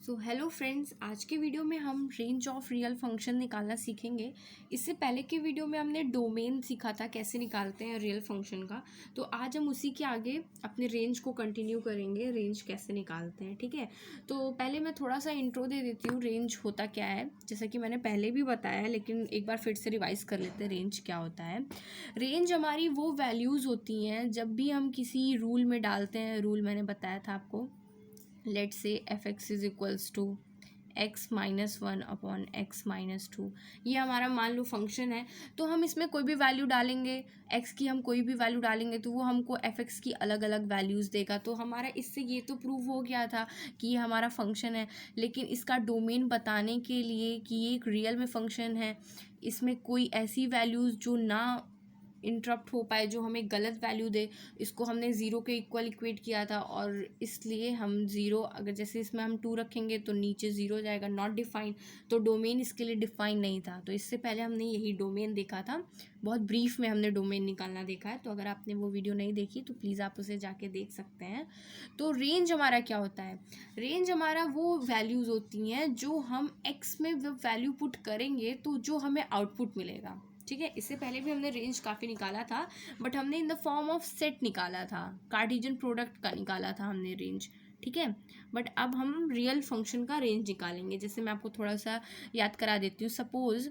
So hello friends, आज के video में हम रेंज ऑफ रियल फंक्शन निकालना सीखेंगे। इससे पहले के वीडियो में हमने डोमेन सीखा था कैसे निकालते हैं रियल फंक्शन का। तो आज हम उसी के आगे अपने रेंज को कंटिन्यू करेंगे, रेंज कैसे निकालते हैं। ठीक है, तो पहले मैं थोड़ा सा इंट्रो दे देती हूँ रेंज होता क्या है। जैसा कि मैंने पहले भी बताया है, लेकिन एक बार फिर से रिवाइज कर लेते हैं रेंज क्या होता है। रेंज हमारी वो वैल्यूज़ होती हैं जब भी हम किसी रूल में डालते हैं। रूल मैंने बताया था आपको, लेट से F X is equals to X minus one upon X minus two. ये हमारा मान लो फंक्शन है, तो हम इसमें कोई भी वैल्यू डालेंगे, एक्स की हम कोई भी वैल्यू डालेंगे तो वो हमको एफ एक्स की अलग अलग वैल्यूज़ देगा। तो हमारा इससे ये तो प्रूव हो गया था कि ये हमारा फंक्शन है। लेकिन इसका डोमेन बताने के लिए कि ये एक रियल में फंक्शन है, इसमें कोई ऐसी वैल्यूज़ जो ना इंटरप्ट हो पाए, जो हमें गलत वैल्यू दे, इसको हमने ज़ीरो के इक्वल इक्वेट किया था। और इसलिए हम ज़ीरो, अगर जैसे इसमें हम टू रखेंगे तो नीचे ज़ीरो जाएगा, नॉट डिफाइंड। तो डोमेन इसके लिए डिफाइन नहीं था। तो इससे पहले हमने यही डोमेन देखा था, बहुत ब्रीफ में हमने डोमेन निकालना देखा है। तो अगर आपने वो वीडियो नहीं देखी तो प्लीज़ आप उसे जाके देख सकते हैं। तो रेंज हमारा क्या होता है? रेंज हमारा वो वैल्यूज़ होती हैं जो हम एक्स में वैल्यू पुट करेंगे तो जो हमें आउटपुट मिलेगा। ठीक है, इससे पहले भी हमने रेंज काफ़ी निकाला था, बट हमने इन द फॉर्म ऑफ सेट निकाला था, कार्टेशियन प्रोडक्ट का निकाला था हमने रेंज। ठीक है, बट अब हम रियल फंक्शन का रेंज निकालेंगे। जैसे मैं आपको थोड़ा सा याद करा देती हूँ। सपोज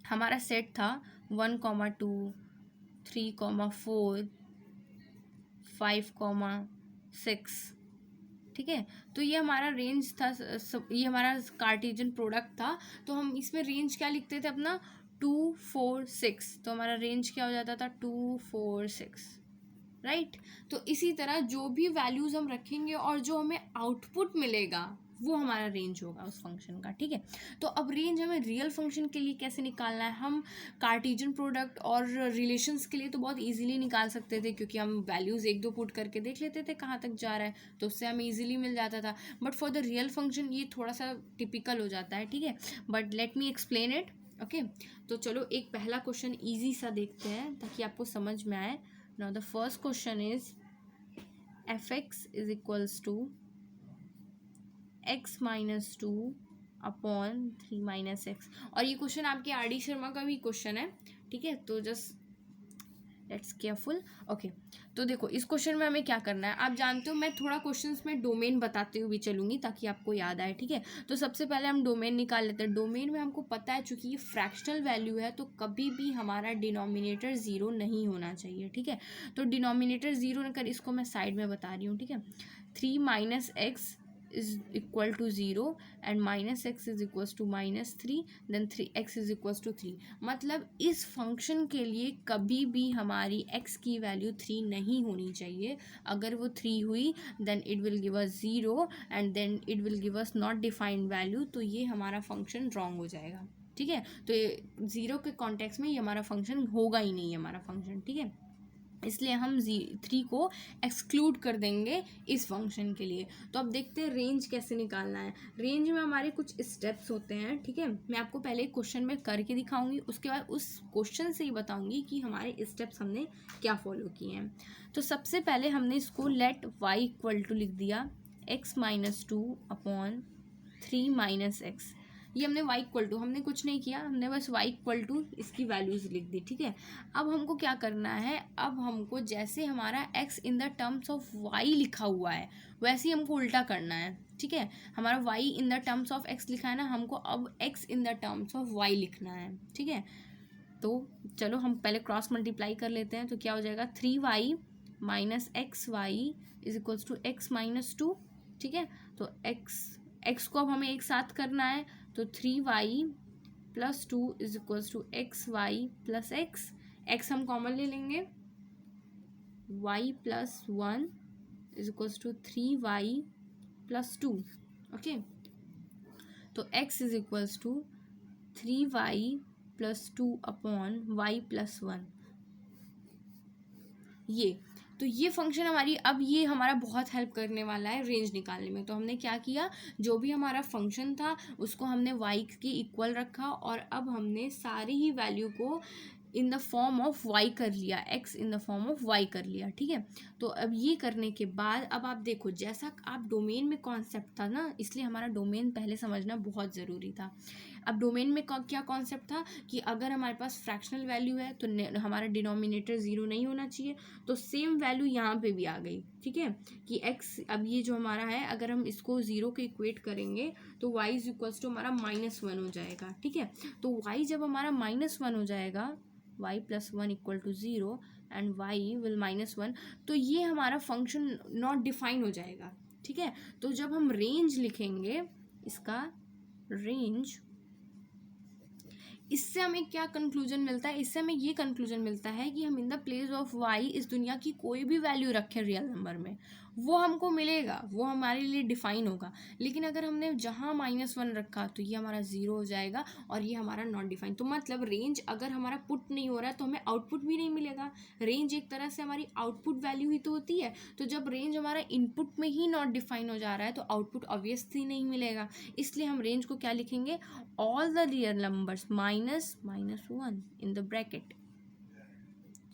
हमारा सेट था 1,2, 3,4, 5,6। ठीक है, तो ये हमारा रेंज था, ये हमारा कार्टेशियन प्रोडक्ट था। तो हम इसमें रेंज क्या लिखते थे अपना? 2, 4, 6। तो हमारा रेंज क्या हो जाता था? 2, 4, 6, राइट। तो इसी तरह जो भी वैल्यूज़ हम रखेंगे और जो हमें आउटपुट मिलेगा वो हमारा रेंज होगा उस फंक्शन का। ठीक है, तो अब रेंज हमें रियल फंक्शन के लिए कैसे निकालना है? हम कार्टेशियन प्रोडक्ट और रिलेशंस के लिए तो बहुत इजीली निकाल सकते थे, क्योंकि हम वैल्यूज़ एक दो पुट करके देख लेते थे कहाँ तक जा रहा है, तो उससे हमें इजीली मिल जाता था। But for the real function ये थोड़ा सा टिपिकल हो जाता है। ठीक है, but let me explain it. Okay, तो चलो एक पहला क्वेश्चन ईजी सा देखते हैं ताकि आपको समझ में आए। Now the first question is fx is equals to x minus 2 upon 3 minus x. और ये क्वेश्चन आपके आर डी शर्मा का भी क्वेश्चन है। ठीक है, तो जस्ट लेट्स केयरफुल। ओके, तो देखो इस क्वेश्चन में हमें क्या करना है। आप जानते हो मैं थोड़ा क्वेश्चंस में डोमेन बताते हुए भी चलूँगी ताकि आपको याद आए। ठीक है, तो सबसे पहले हम डोमेन निकाल लेते हैं। डोमेन में हमको पता है चूँकि ये फ्रैक्शनल वैल्यू है तो कभी भी हमारा डिनोमिनेटर ज़ीरो नहीं होना चाहिए। ठीक है, तो डिनोमिनेटर ज़ीरो न कर, इसको मैं साइड में बता रही हूँ। ठीक है, 3 minus x is equal to 0 and minus x is equals to minus 3, then 3x is equals to 3। मतलब इस फंक्शन के लिए कभी भी हमारी x की वैल्यू 3 नहीं होनी चाहिए। अगर वो 3 हुई then it will give us 0 and then it will give us not defined value, तो ये हमारा फंक्शन रॉन्ग हो जाएगा। ठीक है, तो ये 0 के कॉन्टेक्स्ट में ये हमारा फंक्शन होगा ही नहीं, हमारा फंक्शन। ठीक है, इसलिए हम 3 को एक्सक्लूड कर देंगे इस फंक्शन के लिए। तो अब देखते हैं रेंज कैसे निकालना है। रेंज में हमारे कुछ स्टेप्स होते हैं। ठीक है, मैं आपको पहले क्वेश्चन में करके दिखाऊंगी, उसके बाद उस क्वेश्चन से ही बताऊंगी कि हमारे स्टेप्स हमने क्या फॉलो किए हैं। तो सबसे पहले हमने इसको लेट y इक्वल टू लिख दिया x minus 2 upon 3 minus x. ये हमने y इक्वल टू, हमने कुछ नहीं किया, हमने बस y इक्वल टू इसकी वैल्यूज़ लिख दी। ठीक है, अब हमको क्या करना है? अब हमको जैसे हमारा x in the terms of y लिखा हुआ है वैसे ही हमको उल्टा करना है। ठीक है, हमारा y in the terms of x लिखा है ना, हमको अब x in the terms of y लिखना है। ठीक है, तो चलो हम पहले क्रॉस मल्टीप्लाई कर लेते हैं। तो क्या हो जाएगा? 3y minus X Y is equals to X minus 2। ठीक है, तो x को अब हमें एक साथ करना है, तो 3y plus 2 is equals to X Y plus X हम कॉमन ले लेंगे, y plus 1 is equals to 3y plus 2। Okay, तो x is equals to 3y plus 2 upon y plus 1। तो ये फंक्शन हमारी, अब ये हमारा बहुत हेल्प करने वाला है रेंज निकालने में। तो हमने क्या किया, जो भी हमारा फंक्शन था उसको हमने y के इक्वल रखा और अब हमने सारी ही वैल्यू को in the form of Y कर लिया, X in the form of Y कर लिया, ठीक है। तो अब ये करने के बाद अब आप देखो, जैसा आप डोमेन में कॉन्सेप्ट था ना, इसलिए हमारा डोमेन पहले समझना बहुत ज़रूरी था। अब डोमेन में क्या कॉन्सेप्ट था कि अगर हमारे पास फ्रैक्शनल वैल्यू है तो हमारा डिनोमिनेटर ज़ीरो नहीं होना चाहिए, तो सेम वैल्यू यहाँ पे भी आ गई, ठीक है, कि x, अब ये जो हमारा है अगर हम इसको ज़ीरो के इक्वेट करेंगे तो y इज इक्वल्स टू हमारा -1 हो जाएगा, ठीक है। तो y जब हमारा -1 हो जाएगा, y + 1 equal to 0 and y will -1, तो ये हमारा फंक्शन नॉट डिफाइन हो जाएगा, ठीक है। तो जब हम रेंज लिखेंगे, इसका रेंज, इससे हमें क्या कंक्लूजन मिलता है, इससे हमें ये कंक्लूजन मिलता है कि हम in the place of Y इस दुनिया की कोई भी वैल्यू रखें रियल नंबर में, वो हमको मिलेगा, वो हमारे लिए डिफाइन होगा। लेकिन अगर हमने जहाँ -1 रखा तो ये हमारा 0 हो जाएगा और ये हमारा नॉट डिफाइन। तो मतलब रेंज अगर हमारा पुट नहीं हो रहा है तो हमें आउटपुट भी नहीं मिलेगा। रेंज एक तरह से हमारी आउटपुट वैल्यू ही तो होती है। तो जब रेंज हमारा इनपुट में ही नॉट डिफाइन हो जा रहा है तो आउटपुट ऑब्वियसली नहीं मिलेगा। इसलिए हम रेंज को क्या लिखेंगे, all the real numbers -1 in the bracket.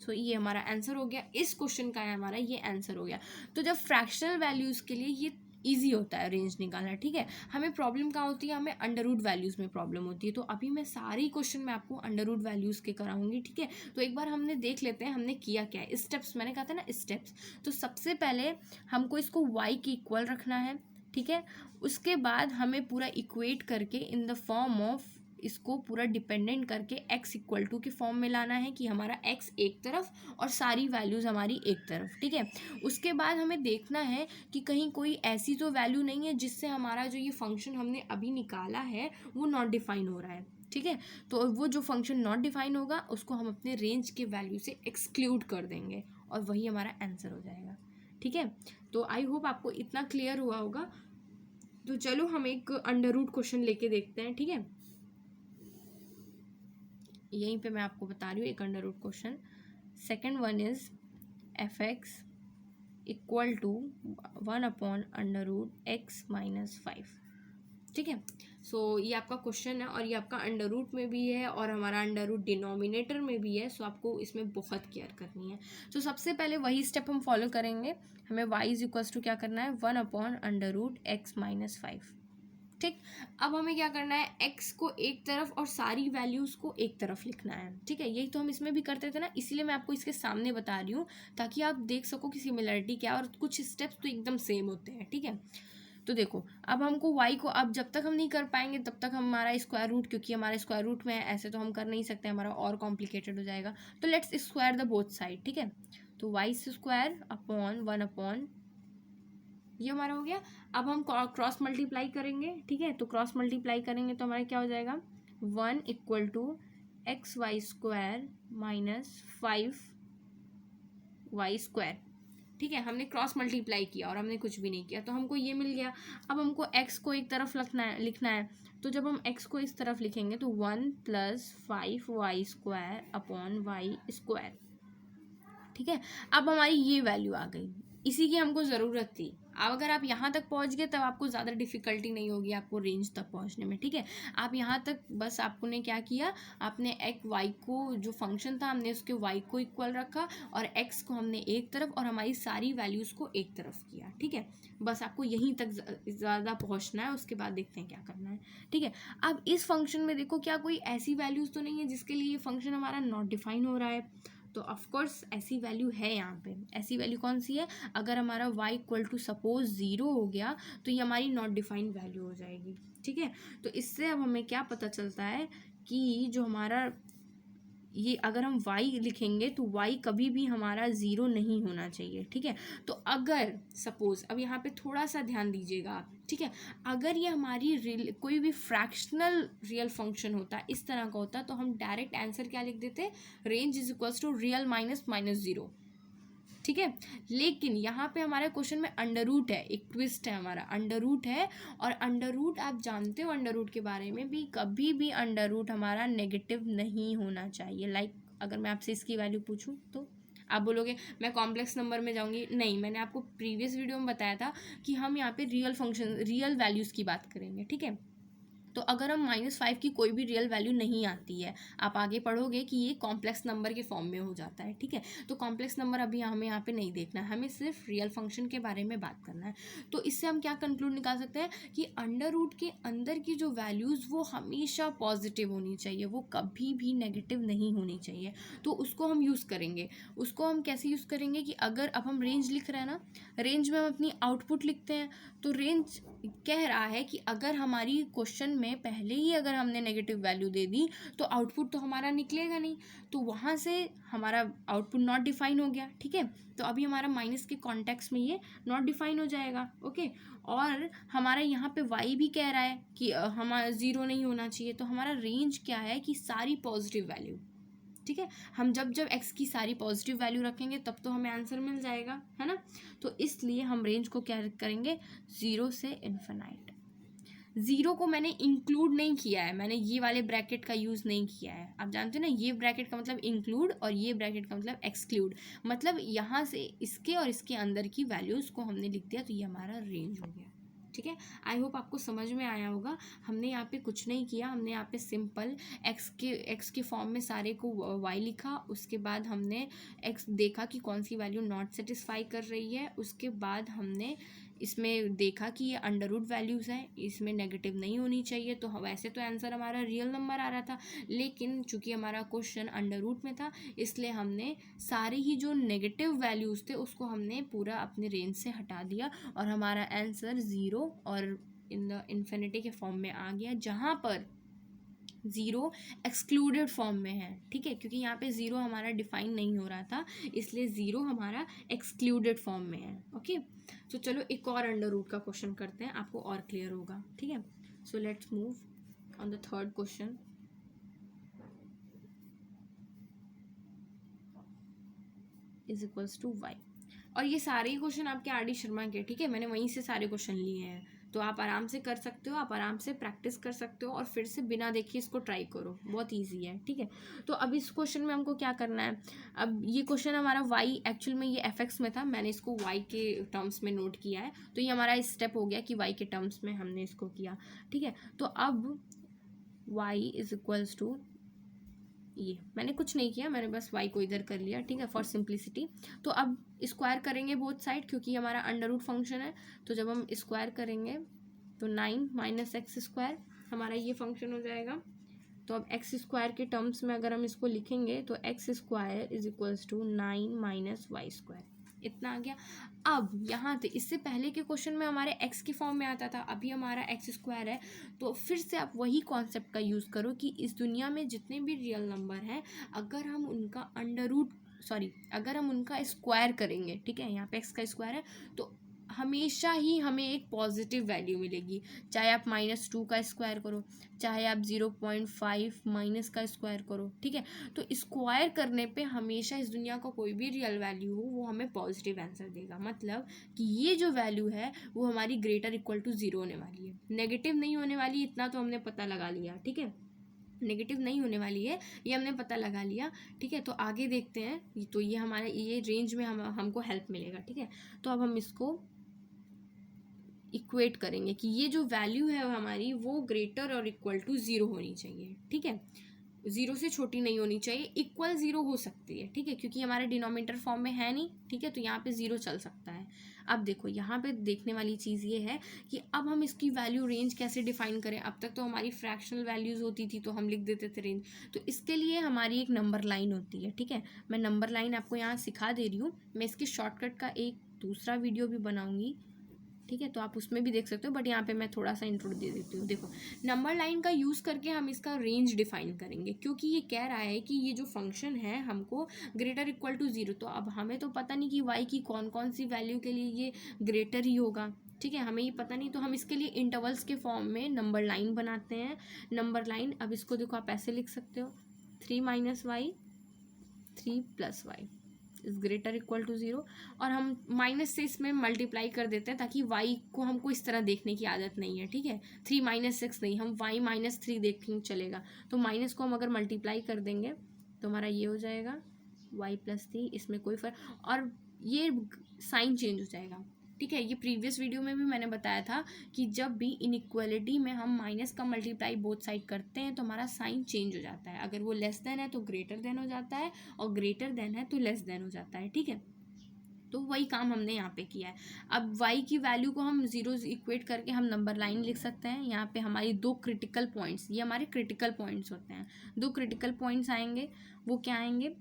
So ये हमारा आंसर हो गया, इस क्वेश्चन का है हमारा ये आंसर हो गया। तो जब फ्रैक्शनल वैल्यूज़ के लिए ये ईजी होता है रेंज निकालना, ठीक है। हमें प्रॉब्लम कहाँ होती है, हमें अंडर रूट वैल्यूज़ में प्रॉब्लम होती है। तो अभी मैं सारी क्वेश्चन में आपको अंडर रूट वैल्यूज़ के कराऊंगी, ठीक है। तो एक बार हमने देख लेते हैं हमने किया क्या है, स्टेप्स, मैंने कहा था ना स्टेप्स। तो सबसे पहले हमको इसको y के इक्वल रखना है, ठीक है। उसके बाद हमें पूरा इक्वेट करके इन द फॉर्म ऑफ, इसको पूरा डिपेंडेंट करके x इक्वल टू के फॉर्म में लाना है कि हमारा x एक तरफ और सारी वैल्यूज़ हमारी एक तरफ, ठीक है। उसके बाद हमें देखना है कि कहीं कोई ऐसी तो वैल्यू नहीं है जिससे हमारा जो ये फंक्शन हमने अभी निकाला है वो नॉट डिफाइन हो रहा है, ठीक है। तो वो जो फंक्शन नॉट डिफाइन होगा उसको हम अपने रेंज के वैल्यू से एक्सक्लूड कर देंगे और वही हमारा आंसर हो जाएगा, ठीक है। तो आई होप आपको इतना क्लियर हुआ होगा। तो चलो हम एक अंडर रूट क्वेश्चन लेके देखते हैं, ठीक है। यहीं पे मैं आपको बता रही हूँ एक under root question. Second one is f(x) equal to 1/√x-5, ठीक है। सो ये आपका क्वेश्चन है और ये आपका अंडर रूट में भी है और हमारा अंडर रूट डिनोमिनेटर में भी है। सो आपको इसमें बहुत केयर करनी है। तो सबसे पहले वही स्टेप हम फॉलो करेंगे। हमें y इज इक्वल्स टू क्या करना है, 1/√x-5, ठीक। अब हमें क्या करना है, x को एक तरफ और सारी वैल्यूज़ को एक तरफ लिखना है, ठीक है। यही तो हम इसमें भी करते थे ना, इसीलिए मैं आपको इसके सामने बता रही हूँ ताकि आप देख सको कि सिमिलरिटी क्या है और कुछ स्टेप्स तो एकदम सेम होते हैं, ठीक है। तो देखो अब हमको y को, अब जब तक हम नहीं कर पाएंगे तब तक हमारा स्क्वायर रूट, क्योंकि हमारे स्क्वायर रूट में है, ऐसे तो हम कर नहीं सकते, हमारा और कॉम्प्लिकेटेड हो जाएगा। तो let's square the both side, ठीक है। तो y² अपॉन 1 ये हमारा हो गया। अब हम क्रॉस मल्टीप्लाई करेंगे, ठीक है। तो क्रॉस मल्टीप्लाई करेंगे तो हमारा क्या हो जाएगा, 1 इक्वल टू xy² -5y², ठीक है। हमने क्रॉस मल्टीप्लाई किया और हमने कुछ भी नहीं किया तो हमको ये मिल गया। अब हमको x को एक तरफ लिखना है। तो जब हम x को इस तरफ लिखेंगे तो 1 + 5y² अपॉन y², ठीक है। अब हमारी ये वैल्यू आ गई, इसी की हमको ज़रूरत थी। अब अगर आप यहाँ तक पहुँच गए तब आपको ज़्यादा डिफ़िकल्टी नहीं होगी आपको रेंज तक पहुँचने में, ठीक है। आप यहाँ तक बस आपको ने क्या किया, आपने एक y को, जो फंक्शन था हमने उसके y को इक्वल रखा और x को हमने एक तरफ और हमारी सारी वैल्यूज़ को एक तरफ किया, ठीक है। बस आपको यहीं तक ज़्यादा पहुँचना है, उसके बाद देखते हैं क्या करना है, ठीक है। अब इस फंक्शन में देखो क्या कोई ऐसी वैल्यूज़ तो नहीं है जिसके लिए ये फंक्शन हमारा नॉट डिफाइन हो रहा है। तो ऑफकोर्स ऐसी वैल्यू है यहाँ पे। ऐसी वैल्यू कौन सी है, अगर हमारा y इक्वल टू सपोज 0 हो गया तो ये हमारी नॉट डिफाइंड वैल्यू हो जाएगी, ठीक है। तो इससे अब हमें क्या पता चलता है कि जो हमारा ये, अगर हम y लिखेंगे तो y कभी भी हमारा 0 नहीं होना चाहिए, ठीक है। तो अगर सपोज, अब यहाँ पे थोड़ा सा ध्यान दीजिएगा आप, ठीक है। अगर ये हमारी कोई भी फ्रैक्शनल रियल फंक्शन होता, इस तरह का होता, तो हम डायरेक्ट आंसर क्या लिख देते, range is equals to real -0, ठीक है। लेकिन यहाँ पे हमारे क्वेश्चन में अंडर रूट है, एक ट्विस्ट है, हमारा अंडर रूट है। और अंडर रूट आप जानते हो अंडर रूट के बारे में भी, कभी भी अंडर रूट हमारा नेगेटिव नहीं होना चाहिए। लाइक अगर मैं आपसे इसकी वैल्यू पूछूं तो आप बोलोगे मैं कॉम्प्लेक्स नंबर में जाऊंगी, नहीं, मैंने आपको प्रीवियस वीडियो में बताया था कि हम यहाँ पे रियल फंक्शन, रियल वैल्यूज़ की बात करेंगे, ठीक है। तो अगर हम -5 की कोई भी रियल वैल्यू नहीं आती है, आप आगे पढ़ोगे कि ये कॉम्प्लेक्स नंबर के फॉर्म में हो जाता है, ठीक है। तो कॉम्प्लेक्स नंबर अभी हमें यहाँ पे नहीं देखना है, हमें सिर्फ रियल फंक्शन के बारे में बात करना है। तो इससे हम क्या कंक्लूड निकाल सकते हैं कि अंडर रूट के अंदर की जो वैल्यूज़ वो हमेशा पॉजिटिव होनी चाहिए, वो कभी भी नेगेटिव नहीं होनी चाहिए। तो उसको हम यूज़ करेंगे। उसको हम कैसे यूज़ करेंगे कि अगर अब हम रेंज लिख रहे हैं ना, रेंज में हम अपनी आउटपुट लिखते हैं, तो रेंज कह रहा है कि अगर हमारी क्वेश्चन में पहले ही अगर हमने नेगेटिव वैल्यू दे दी तो आउटपुट तो हमारा निकलेगा नहीं, तो वहाँ से हमारा आउटपुट नॉट डिफाइन हो गया, ठीक है। तो अभी हमारा माइनस के कॉन्टेक्स्ट में ये नॉट डिफाइन हो जाएगा, ओके। और हमारा यहाँ पे वाई भी कह रहा है कि हमारा ज़ीरो नहीं होना चाहिए, तो हमारा रेंज क्या है कि सारी पॉजिटिव वैल्यू, ठीक है। हम जब जब x की सारी पॉजिटिव वैल्यू रखेंगे तब तो हमें आंसर मिल जाएगा, है ना। तो इसलिए हम रेंज को क्या करेंगे, 0 से इन्फिनाइट। 0 को मैंने इंक्लूड नहीं किया है, मैंने ये वाले ब्रैकेट का यूज़ नहीं किया है। आप जानते हो ना, ये ब्रैकेट का मतलब इंक्लूड और ये ब्रैकेट का मतलब एक्सक्लूड, मतलब यहाँ से इसके और इसके अंदर की वैल्यूज़ को हमने लिख दिया, तो ये हमारा रेंज हो गया, ठीक है। आई होप आपको समझ में आया होगा। हमने यहाँ पे कुछ नहीं किया, हमने यहाँ पे सिंपल एक्स के फॉर्म में सारे को वाई लिखा, उसके बाद हमने एक्स देखा कि कौन सी वैल्यू नॉट सेटिस्फाई कर रही है, उसके बाद हमने इसमें देखा कि ये अंडर रूट वैल्यूज़ हैं, इसमें नेगेटिव नहीं होनी चाहिए। तो वैसे तो आंसर हमारा रियल नंबर आ रहा था, लेकिन चूंकि हमारा क्वेश्चन अंडर रूट में था, इसलिए हमने सारे ही जो नेगेटिव वैल्यूज़ थे उसको हमने पूरा अपने रेंज से हटा दिया और हमारा आंसर 0 और इन द इन्फिनिटी के फॉर्म में आ गया, जहाँ पर 0 एक्सक्लूडेड फॉर्म में है, ठीक है। क्योंकि यहाँ पे 0 हमारा डिफाइन नहीं हो रहा था, इसलिए 0 हमारा एक्सक्लूडेड फॉर्म में है, ओके। तो चलो एक और अंडर रूट का क्वेश्चन करते हैं, आपको और क्लियर होगा, ठीक है। So let's move on the third question. Is equals to Y, और ये सारे ही क्वेश्चन आपके आर डी शर्मा के, ठीक है। मैंने वहीं से सारे क्वेश्चन लिए हैं, तो आप आराम से कर सकते हो, आप आराम से प्रैक्टिस कर सकते हो और फिर से बिना देखे इसको ट्राई करो, बहुत इजी है, ठीक है। तो अब इस क्वेश्चन में हमको क्या करना है, अब ये क्वेश्चन हमारा y एक्चुअल में ये एफ में था, मैंने इसको y के टर्म्स में नोट किया है, तो ये हमारा स्टेप हो गया कि y के टर्म्स में हमने इसको किया, ठीक है। तो अब y इज इक्वल्स टू, ये मैंने कुछ नहीं किया, मैंने बस y को इधर कर लिया, ठीक है, फॉर सिंप्लिसिटी। तो अब स्क्वायर करेंगे बोथ साइड, क्योंकि हमारा अंडर रूट फंक्शन है, तो जब हम स्क्वायर करेंगे तो 9 माइनस एक्स स्क्वायर हमारा ये फंक्शन हो जाएगा। तो अब एक्स स्क्वायर के टर्म्स में अगर हम इसको लिखेंगे तो X square is equals to 9 minus Y square, इतना आ गया। अब यहाँ से इससे पहले के क्वेश्चन में हमारे x के फॉर्म में आता था, अभी हमारा एक्स स्क्वायर है, तो फिर से आप वही कॉन्सेप्ट का यूज़ करो कि इस दुनिया में जितने भी रियल नंबर हैं, अगर हम उनका अगर हम उनका स्क्वायर करेंगे, ठीक है, यहाँ पे x का स्क्वायर है, तो हमेशा ही हमें एक पॉजिटिव वैल्यू मिलेगी, चाहे आप -2 का स्क्वायर करो, चाहे आप 0.5 माइनस का स्क्वायर करो, ठीक है। तो स्क्वायर करने पे हमेशा इस दुनिया का कोई भी रियल वैल्यू हो वो हमें पॉजिटिव आंसर देगा, मतलब कि ये जो वैल्यू है वो हमारी ग्रेटर इक्वल टू 0 होने वाली है, नेगेटिव नहीं होने वाली, इतना तो हमने पता लगा लिया, ठीक है। नेगेटिव नहीं होने वाली है, ये हमने पता लगा लिया, ठीक है। तो आगे देखते हैं, तो ये हमारे ये रेंज में हमको हेल्प मिलेगा, ठीक है। तो अब हम इसको इक्वेट करेंगे कि ये जो वैल्यू है हमारी वो ग्रेटर और इक्वल टू 0 होनी चाहिए, ठीक है। 0 से छोटी नहीं होनी चाहिए, इक्वल 0 हो सकती है, ठीक है, क्योंकि हमारे डिनोमिनेटर फॉर्म में है नहीं, ठीक है, तो यहाँ पे 0 चल सकता है। अब देखो यहाँ पे देखने वाली चीज़ ये है कि अब हम इसकी वैल्यू रेंज कैसे डिफाइन करें। अब तक तो हमारी फ्रैक्शनल वैल्यूज़ होती थी तो हम लिख देते थे रेंज, तो इसके लिए हमारी एक नंबर लाइन होती है, ठीक है। मैं नंबर लाइन आपको यहाँ सिखा दे रही हूँ, मैं इसके शॉर्टकट का एक दूसरा वीडियो भी बनाऊँगी, ठीक है, तो आप उसमें भी देख सकते हो, बट यहाँ पे मैं थोड़ा सा इंट्रो दे देती हूँ। देखो नंबर लाइन का यूज़ करके हम इसका रेंज डिफाइन करेंगे, क्योंकि ये कह रहा है कि ये जो फंक्शन है हमको ग्रेटर इक्वल टू 0, तो अब हमें तो पता नहीं कि y की कौन कौन सी वैल्यू के लिए ये ग्रेटर ही होगा, ठीक है, हमें ये पता नहीं, तो हम इसके लिए इंटरवल्स के फॉर्म में नंबर लाइन बनाते हैं। नंबर लाइन, अब इसको देखो आप ऐसे लिख सकते हो, 3 minus y 3 plus y is greater equal to 0, और हम माइनस से इसमें मल्टीप्लाई कर देते हैं ताकि y को हमको इस तरह देखने की आदत नहीं है, ठीक है। 3 माइनस 6 नहीं, हम y माइनस 3 देखें चलेगा, तो माइनस को हम अगर मल्टीप्लाई कर देंगे तो हमारा ये हो जाएगा y प्लस 3, इसमें कोई फर्क, और ये साइन चेंज हो जाएगा, ठीक है। ये प्रीवियस वीडियो में भी मैंने बताया था कि जब भी इनइक्वालिटी में हम माइनस का मल्टीप्लाई बोथ साइड करते हैं तो हमारा साइन चेंज हो जाता है। अगर वो लेस देन है तो ग्रेटर देन हो जाता है, और ग्रेटर देन है तो लेस देन हो जाता है, ठीक है। तो वही काम हमने यहाँ पे किया है। अब y की वैल्यू को हम जीरो इक्वेट करके हम नंबर लाइन लिख सकते हैं। यहाँ पे हमारी दो क्रिटिकल पॉइंट्स, ये हमारे क्रिटिकल पॉइंट्स होते हैं। दो क्रिटिकल पॉइंट्स आएंगे, वो क्या आएंगे,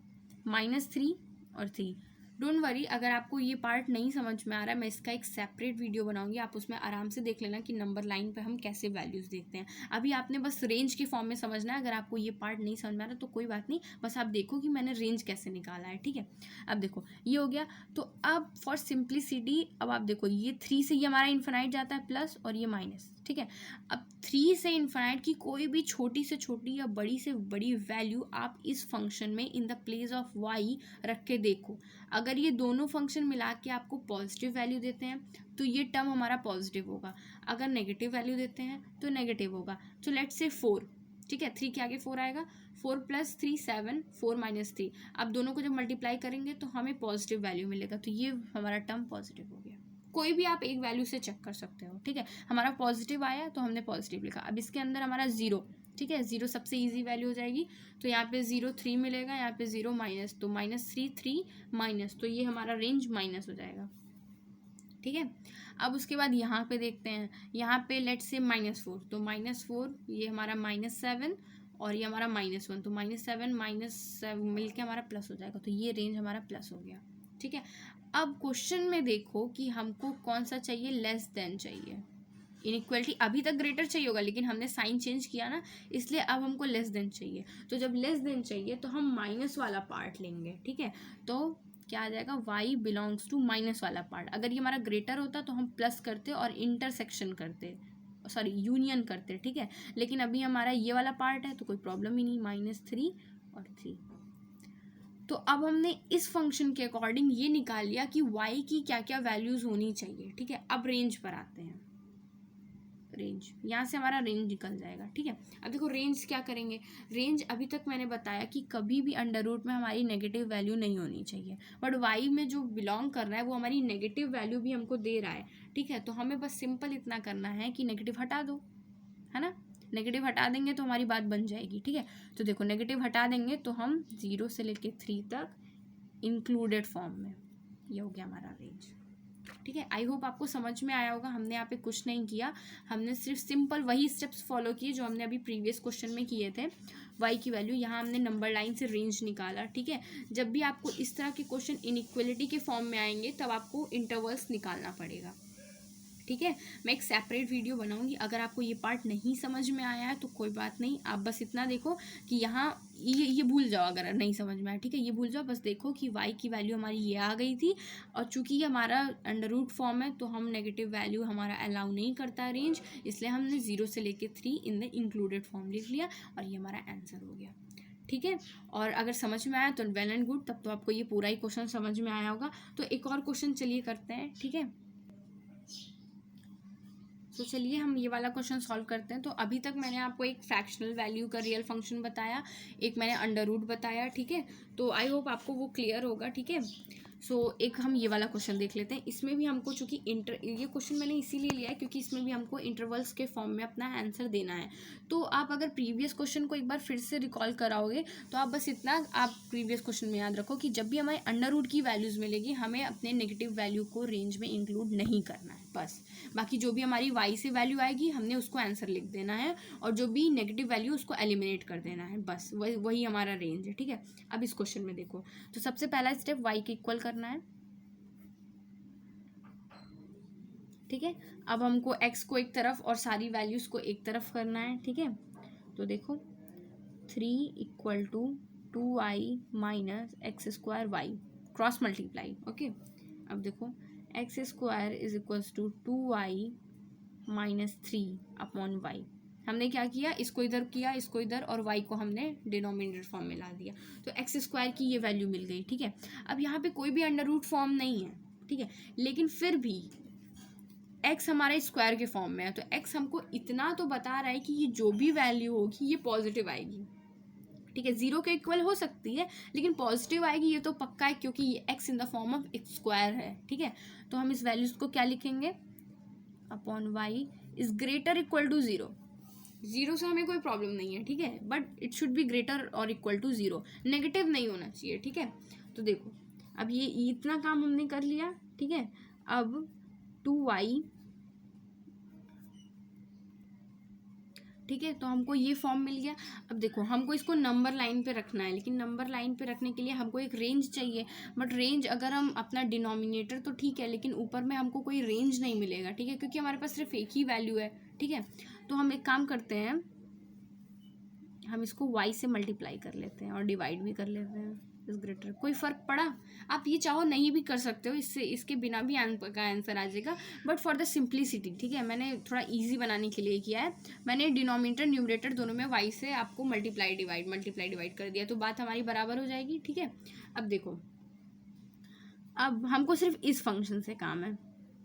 -3 और 3। डोंट वरी, अगर आपको ये पार्ट नहीं समझ में आ रहा है, मैं इसका एक सेपरेट वीडियो बनाऊंगी, आप उसमें आराम से देख लेना कि नंबर लाइन पे हम कैसे वैल्यूज़ देखते हैं। अभी आपने बस रेंज के फॉर्म में समझना है। अगर आपको ये पार्ट नहीं समझ में आ रहा तो कोई बात नहीं, बस आप देखो कि मैंने रेंज कैसे निकाला है, ठीक है। अब देखो ये हो गया। तो अब फॉर सिंप्लिसिटी, अब आप देखो ये 3 से ये हमारा इन्फिनाइट जाता है प्लस, और ये माइनस, ठीक है। अब 3 से इन्फिनाइट की कोई भी छोटी से छोटी या बड़ी से बड़ी वैल्यू आप इस फंक्शन में इन द प्लेस ऑफ y रख के देखो। अगर ये दोनों फंक्शन मिला के आपको पॉजिटिव वैल्यू देते हैं तो ये टर्म हमारा पॉजिटिव होगा। अगर नेगेटिव वैल्यू देते हैं तो नेगेटिव होगा। तो लेट्स से 4, ठीक है, 3 के आगे 4 आएगा, 4 + 3 7, 4 - 3। अब दोनों को जब मल्टीप्लाई करेंगे तो हमें पॉजिटिव वैल्यू मिलेगा, तो ये हमारा टर्म पॉजिटिव हो गया। कोई भी आप एक वैल्यू से चेक कर सकते हो, ठीक है। हमारा पॉजिटिव आया तो हमने पॉजिटिव लिखा। अब इसके अंदर हमारा 0, ठीक है, 0 सबसे इजी वैल्यू हो जाएगी। तो यहाँ पे 0 3 मिलेगा, यहाँ पे 0 माइनस, तो -3 3 माइनस, तो ये हमारा रेंज माइनस हो जाएगा, ठीक है। अब उसके बाद यहाँ पे देखते हैं, यहाँ पे लेट्स से -4, तो -4 ये हमारा -7 और ये हमारा -1, तो -7 -7 मिलके हमारा प्लस हो जाएगा, तो ये रेंज हमारा प्लस हो गया, ठीक है। अब क्वेश्चन में देखो कि हमको कौन सा चाहिए, लेस देन चाहिए। इनइक्वालिटी अभी तक ग्रेटर चाहिए होगा, लेकिन हमने साइन चेंज किया ना, इसलिए अब हमको लेस देन चाहिए। तो जब लेस देन चाहिए तो हम माइनस वाला पार्ट लेंगे, ठीक है। तो क्या आ जाएगा, y बिलोंग्स टू माइनस वाला पार्ट। अगर ये हमारा ग्रेटर होता तो हम प्लस करते और इंटरसेक्शन करते, सॉरी यूनियन करते, ठीक है। लेकिन अभी हमारा ये वाला पार्ट है तो कोई प्रॉब्लम ही नहीं, -3 और 3। तो अब हमने इस फंक्शन के अकॉर्डिंग ये निकाल लिया कि y की क्या क्या वैल्यूज़ होनी चाहिए, ठीक है। अब रेंज पर आते हैं। रेंज, यहाँ से हमारा रेंज निकल जाएगा, ठीक है। अब देखो रेंज क्या करेंगे। रेंज अभी तक मैंने बताया कि कभी भी अंडर रूट में हमारी नेगेटिव वैल्यू नहीं होनी चाहिए, बट y में जो बिलोंग कर रहा है वो हमारी नेगेटिव वैल्यू भी हमको दे रहा है, ठीक है। तो हमें बस सिंपल इतना करना है कि नेगेटिव हटा दो, है ना। नेगेटिव हटा देंगे तो हमारी बात बन जाएगी, ठीक है। तो देखो नेगेटिव हटा देंगे तो हम 0 से लेके 3 तक इंक्लूडेड फॉर्म में, ये हो गया हमारा रेंज, ठीक है। आई होप आपको समझ में आया होगा। हमने यहाँ पे कुछ नहीं किया, हमने सिर्फ सिंपल वही स्टेप्स फॉलो किए जो हमने अभी प्रीवियस क्वेश्चन में किए थे। y की वैल्यू यहाँ हमने नंबर लाइन से रेंज निकाला, ठीक है। जब भी आपको इस तरह के क्वेश्चन इनइक्वालिटी के फॉर्म में आएंगे तब आपको इंटरवल्स निकालना पड़ेगा, ठीक है। मैं एक सेपरेट वीडियो बनाऊंगी। अगर आपको ये पार्ट नहीं समझ में आया है तो कोई बात नहीं, आप बस इतना देखो कि यहाँ ये भूल जाओ, अगर नहीं समझ में आया, ठीक है, ये भूल जाओ। बस देखो कि y की वैल्यू हमारी ये आ गई थी, और चूंकि ये हमारा अंडर रूट फॉर्म है तो हम नेगेटिव वैल्यू हमारा अलाउ नहीं करता रेंज, इसलिए हमने 0 से लेके 3 इन द इंक्लूडेड फॉर्म लिख लिया, और ये हमारा आंसर हो गया, ठीक है। और अगर समझ में आया तो वेल एंड गुड, तब तो आपको ये पूरा ही क्वेश्चन समझ में आया होगा। तो एक और क्वेश्चन चलिए करते हैं, ठीक है। तो चलिए हम ये वाला क्वेश्चन सॉल्व करते हैं। तो अभी तक मैंने आपको एक फ्रैक्शनल वैल्यू का रियल फंक्शन बताया, एक मैंने अंडर रूट बताया, ठीक है। तो आई होप आपको वो क्लियर होगा, ठीक है। सो एक हम ये वाला क्वेश्चन देख लेते हैं। इसमें भी हमको चूंकि ये क्वेश्चन मैंने इसीलिए लिया है क्योंकि इसमें भी हमको इंटरवल्स के फॉर्म में अपना आंसर देना है। तो आप अगर प्रीवियस क्वेश्चन को एक बार फिर से रिकॉल कराओगे तो आप बस इतना आप प्रीवियस क्वेश्चन में याद रखो कि जब भी हमें अंडर रूट की वैल्यूज़ मिलेगी हमें अपने नेगेटिव वैल्यू को रेंज में इंक्लूड नहीं करना है बस। बाकी जो भी हमारी y से वैल्यू आएगी हमने उसको आंसर लिख देना है, और जो भी नेगेटिव वैल्यू उसको एलिमिनेट कर देना है, बस वही हमारा रेंज है, ठीक है। अब इस क्वेश्चन में देखो, तो सबसे पहला स्टेप y के इक्वल करना है, ठीक है। अब हमको x को एक तरफ और सारी वैल्यूज़ को एक तरफ करना है, ठीक है। तो देखो 3 = 2y - x² y cross multiply, okay. अब देखो x² = 2y - 3/y। हमने क्या किया, इसको इधर किया, इसको इधर, और y को हमने डिनोमिनेटर फॉर्म में ला दिया, तो x² की ये वैल्यू मिल गई, ठीक है। अब यहाँ पे कोई भी अंडर रूट फॉर्म नहीं है, ठीक है, लेकिन फिर भी x हमारे स्क्वायर के फॉर्म में है, तो x हमको इतना तो बता रहा है कि ये जो भी वैल्यू होगी ये पॉजिटिव आएगी, ठीक है, 0 के इक्वल हो सकती है लेकिन पॉजिटिव आएगी ये तो पक्का है, क्योंकि ये x in the form of x square है। ठीक है, तो हम इस वैल्यूज को क्या लिखेंगे, upon y is greater equal to 0। 0 से हमें कोई प्रॉब्लम नहीं है, ठीक है, but it should be greater और इक्वल टू 0, नेगेटिव नहीं होना चाहिए। ठीक है, तो देखो अब ये इतना काम हमने कर लिया। ठीक है, अब 2y, ठीक है, तो हमको ये फॉर्म मिल गया। अब देखो हमको इसको नंबर लाइन पे रखना है, लेकिन नंबर लाइन पे रखने के लिए हमको एक रेंज चाहिए, बट रेंज अगर हम अपना डिनोमिनेटर तो ठीक है, लेकिन ऊपर में हमको कोई रेंज नहीं मिलेगा। ठीक है, क्योंकि हमारे पास सिर्फ एक ही वैल्यू है। ठीक है, तो हम एक काम करते हैं, हम इसको y से मल्टीप्लाई कर लेते हैं और डिवाइड भी कर लेते हैं। इस ग्रेटर कोई फ़र्क पड़ा, आप ये चाहो नहीं भी कर सकते हो, इससे इसके बिना भी का आंसर आ जाएगा, बट फॉर द सिंप्लिसिटी, ठीक है, मैंने थोड़ा इजी बनाने के लिए किया है। मैंने डिनोमिनेटर न्यूमरेटर दोनों में y से आपको मल्टीप्लाई डिवाइड कर दिया, तो बात हमारी बराबर हो जाएगी। ठीक है, अब देखो अब हमको सिर्फ इस फंक्शन से काम है।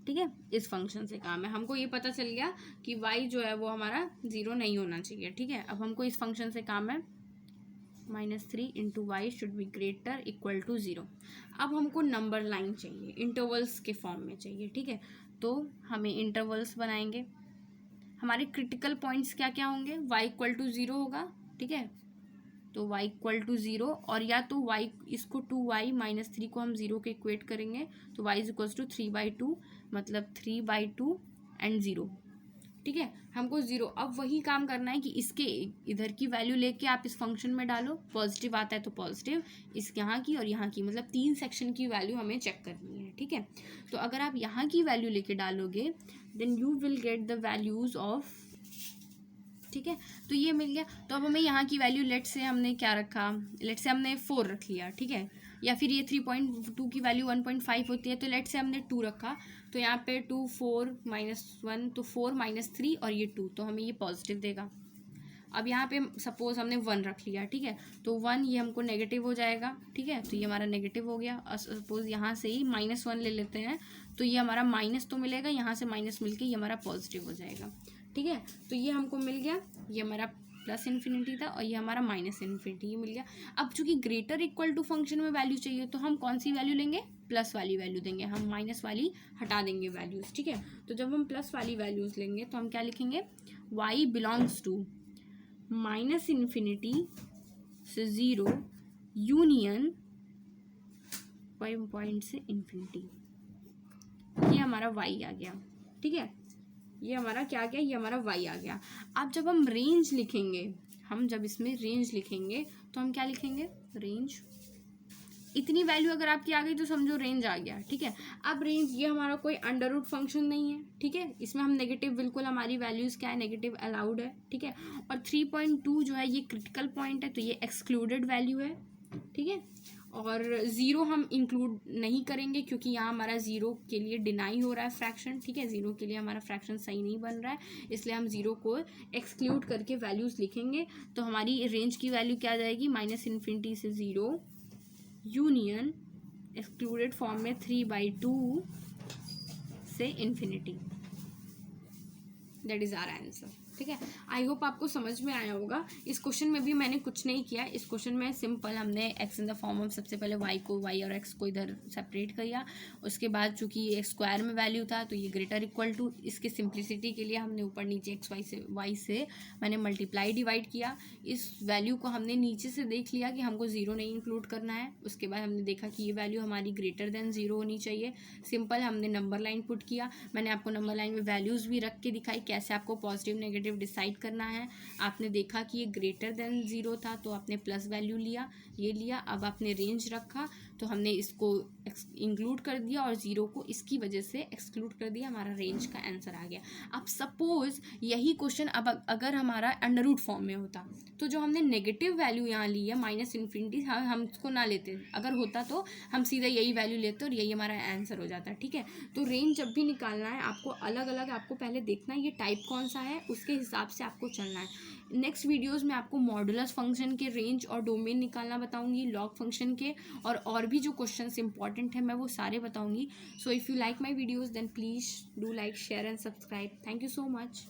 ठीक है, इस फंक्शन से काम है, हमको ये पता चल गया कि y जो है वो हमारा 0 नहीं होना चाहिए। ठीक है, अब हमको इस फंक्शन से काम है, -3 into y should be greater equal to 0। अब हमको नंबर लाइन चाहिए, इंटरवल्स के फॉर्म में चाहिए। ठीक है, तो हमें इंटरवल्स बनाएंगे। हमारे क्रिटिकल पॉइंट्स क्या क्या होंगे, y इक्वल टू 0 होगा। ठीक है, तो y इक्वल टू 0, और या तो y इसको 2y -3 को हम 0 के इक्वेट करेंगे, तो y इज इक्वल्स टू 3/2, मतलब 3/2 एंड 0। ठीक है, हमको 0, अब वही काम करना है कि इसके इधर की वैल्यू लेके आप इस फंक्शन में डालो, पॉजिटिव आता है तो पॉजिटिव, इस यहाँ की और यहाँ की, मतलब 3 सेक्शन की वैल्यू हमें चेक करनी है। ठीक है, तो अगर आप यहाँ की वैल्यू लेके डालोगे then you will get the values of, ठीक है, तो ये मिल गया। तो अब हमें यहाँ की वैल्यू, लेट से हमने क्या रखा, लेट से हमने 4 रख लिया। ठीक है, या फिर ये 3.2 की वैल्यू 1.5 होती है, तो लेट से हमने 2 रखा, तो यहाँ पे 2 4 -1, तो 4 -3 और ये 2, तो हमें ये पॉजिटिव देगा। अब यहाँ पे सपोज हमने 1 रख लिया। ठीक है, तो 1 ये हमको नेगेटिव हो जाएगा। ठीक है, तो ये हमारा नेगेटिव हो गया। और सपोज यहाँ से ही -1 ले लेते हैं, तो ये हमारा माइनस तो मिलेगा, यहाँ से माइनस मिलके ये हमारा पॉजिटिव हो जाएगा। ठीक है, तो ये हमको मिल गया, ये हमारा प्लस इन्फिनिटी था और ये हमारा माइनस इन्फिनिटी, ये मिल गया। अब चूंकि ग्रेटर इक्वल टू फंक्शन में वैल्यू चाहिए, तो हम कौन सी वैल्यू लेंगे, प्लस वाली वैल्यू देंगे, हम माइनस वाली हटा देंगे वैल्यूज़। ठीक है, तो जब हम प्लस वाली वैल्यूज़ लेंगे तो हम क्या लिखेंगे, y बिलोंग्स टू -इन्फिनिटी से 0 यूनियन पॉइंट से इन्फिनिटी, ये हमारा y आ गया। ठीक है, ये हमारा क्या आ गया, ये हमारा y आ गया। अब जब हम रेंज लिखेंगे, हम जब इसमें रेंज लिखेंगे तो हम क्या लिखेंगे, रेंज, इतनी वैल्यू अगर आपकी आ गई तो समझो रेंज आ गया। ठीक है, अब रेंज ये हमारा कोई अंडर रूट फंक्शन नहीं है। ठीक है, इसमें हम नेगेटिव, बिल्कुल हमारी वैल्यूज़ क्या है, नेगेटिव अलाउड है। ठीक है, और 3.2 जो है ये क्रिटिकल पॉइंट है, तो ये एक्सक्लूडेड वैल्यू है। ठीक है, और 0 हम इंक्लूड नहीं करेंगे क्योंकि यहाँ हमारा 0 के लिए डिनाई हो रहा है फ्रैक्शन। ठीक है, 0 के लिए हमारा फ्रैक्शन सही नहीं बन रहा है, इसलिए हम 0 को एक्सक्लूड करके वैल्यूज़ लिखेंगे। तो हमारी रेंज की वैल्यू क्या आ जाएगी, -इन्फिनिटी से 0 यूनियन एक्सक्लूडेड फॉर्म में 3/2 से infinity, that is our answer. ठीक है, आई होप आपको समझ में आया होगा। इस क्वेश्चन में भी मैंने कुछ नहीं किया, इस क्वेश्चन में सिंपल हमने x in the form of, सबसे पहले y और x को इधर सेपरेट किया, उसके बाद चूंकि ये स्क्वायर में वैल्यू था तो ये ग्रेटर इक्वल टू, इसके सिंप्लिसिटी के लिए हमने ऊपर नीचे y से मैंने मल्टीप्लाई डिवाइड किया। इस वैल्यू को हमने नीचे से देख लिया कि हमको 0 नहीं इंक्लूड करना है, उसके बाद हमने देखा कि ये वैल्यू हमारी ग्रेटर देन 0 होनी चाहिए। सिंपल हमने नंबर लाइन पुट किया, मैंने आपको नंबर लाइन में वैल्यूज़ भी रख के दिखाई कैसे आपको पॉजिटिव नेगेटिव डिसाइड करना है। आपने देखा कि ये ग्रेटर देन 0 था तो आपने प्लस वैल्यू लिया, ये लिया। अब आपने रेंज रखा तो हमने इसको इंक्लूड कर दिया और 0 को इसकी वजह से एक्सक्लूड कर दिया, हमारा रेंज का आंसर आ गया। अब सपोज यही क्वेश्चन अब अगर हमारा अंडर रूट फॉर्म में होता, तो जो हमने नेगेटिव वैल्यू यहाँ ली है -इन्फिनिटी, हम इसको ना लेते, अगर होता तो हम सीधा यही वैल्यू लेते और यही हमारा आंसर हो जाता। ठीक है, तो रेंज जब भी निकालना है आपको अलग अलग, आपको पहले देखना है ये टाइप कौन सा है, उसके हिसाब से आपको चलना है। नेक्स्ट वीडियोस में आपको मॉडुलस फंक्शन के रेंज और डोमेन निकालना बताऊंगी, लॉग फंक्शन के, और भी जो क्वेश्चंस इंपॉर्टेंट है मैं वो सारे बताऊंगी। So if you like my videos then please do like, share and subscribe. Thank you so much.